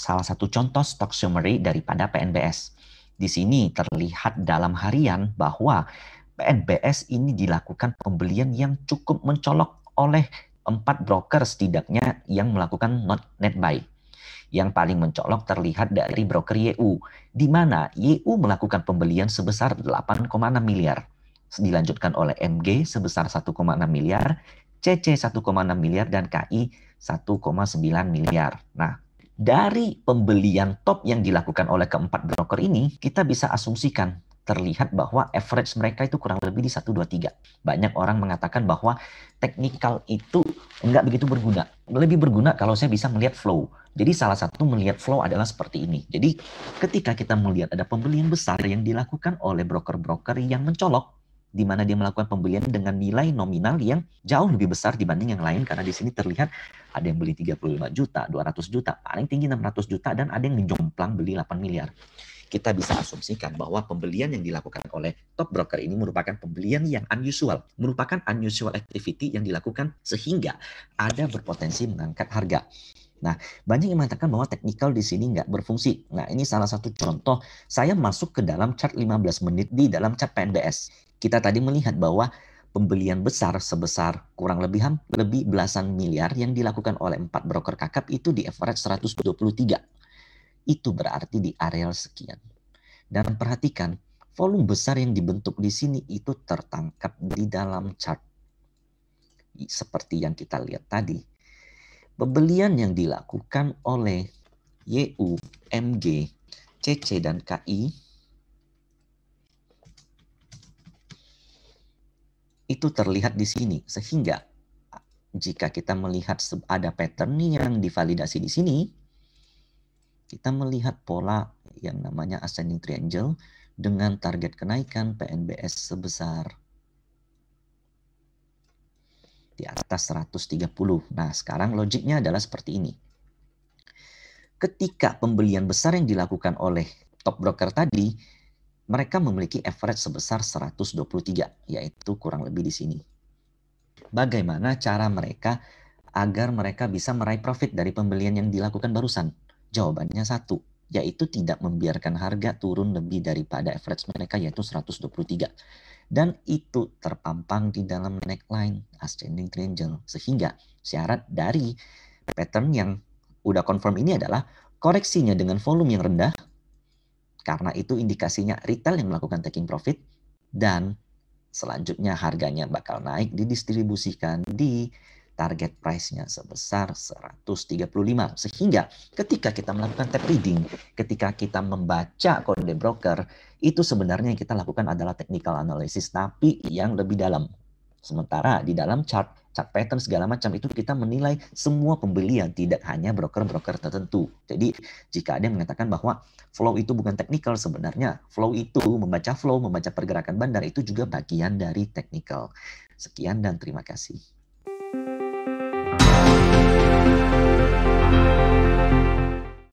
salah satu contoh stock summary daripada PNBS. Di sini terlihat dalam harian bahwa PNBS ini dilakukan pembelian yang cukup mencolok oleh 4 broker setidaknya yang melakukan net buy. Yang paling mencolok terlihat dari broker YU, di mana YU melakukan pembelian sebesar 8,6 miliar. Dilanjutkan oleh MG sebesar 1,6 miliar, CC 1,6 miliar, dan KI 1,9 miliar. Nah, dari pembelian top yang dilakukan oleh keempat broker ini, kita bisa asumsikan terlihat bahwa average mereka itu kurang lebih di 123. Banyak orang mengatakan bahwa teknikal itu enggak begitu berguna. Lebih berguna kalau saya bisa melihat flow. Jadi salah satu melihat flow adalah seperti ini. Jadi ketika kita melihat ada pembelian besar yang dilakukan oleh broker-broker yang mencolok, di mana dia melakukan pembelian dengan nilai nominal yang jauh lebih besar dibanding yang lain, karena di sini terlihat ada yang beli 35 juta, 200 juta, paling tinggi 600 juta, dan ada yang menjomplang beli 8 miliar. Kita bisa asumsikan bahwa pembelian yang dilakukan oleh top broker ini merupakan pembelian yang unusual, merupakan unusual activity yang dilakukan sehingga ada berpotensi mengangkat harga. Nah, banyak yang mengatakan bahwa teknikal di sini nggak berfungsi. Nah, ini salah satu contoh. Saya masuk ke dalam chart 15 menit di dalam chart PNBS. Kita tadi melihat bahwa pembelian besar sebesar kurang lebih belasan miliar yang dilakukan oleh 4 broker kakap itu di average 123. Itu berarti di areal sekian. Dan perhatikan, volume besar yang dibentuk di sini itu tertangkap di dalam chart. Seperti yang kita lihat tadi. Pembelian yang dilakukan oleh YU, MG, CC, dan KI itu terlihat di sini. Sehingga jika kita melihat ada pattern yang divalidasi di sini, kita melihat pola yang namanya ascending triangle dengan target kenaikan PNBS sebesar di atas 130. Nah, sekarang logiknya adalah seperti ini. Ketika pembelian besar yang dilakukan oleh top broker tadi, mereka memiliki average sebesar 123, yaitu kurang lebih di sini. Bagaimana cara mereka agar mereka bisa meraih profit dari pembelian yang dilakukan barusan? Jawabannya satu, yaitu tidak membiarkan harga turun lebih daripada average mereka, yaitu 123. Dan itu terpampang di dalam neckline ascending triangle. Sehingga syarat dari pattern yang udah confirm ini adalah koreksinya dengan volume yang rendah, karena itu indikasinya retail yang melakukan taking profit, dan selanjutnya harganya bakal naik didistribusikan di target price-nya sebesar 135. Sehingga ketika kita melakukan tape reading, ketika kita membaca kode broker, itu sebenarnya yang kita lakukan adalah technical analysis, tapi yang lebih dalam. Sementara di dalam chart pattern segala macam itu kita menilai semua pembelian, tidak hanya broker-broker tertentu. Jadi jika ada yang mengatakan bahwa flow itu bukan technical, sebenarnya flow itu membaca pergerakan bandar itu juga bagian dari technical. Sekian dan terima kasih.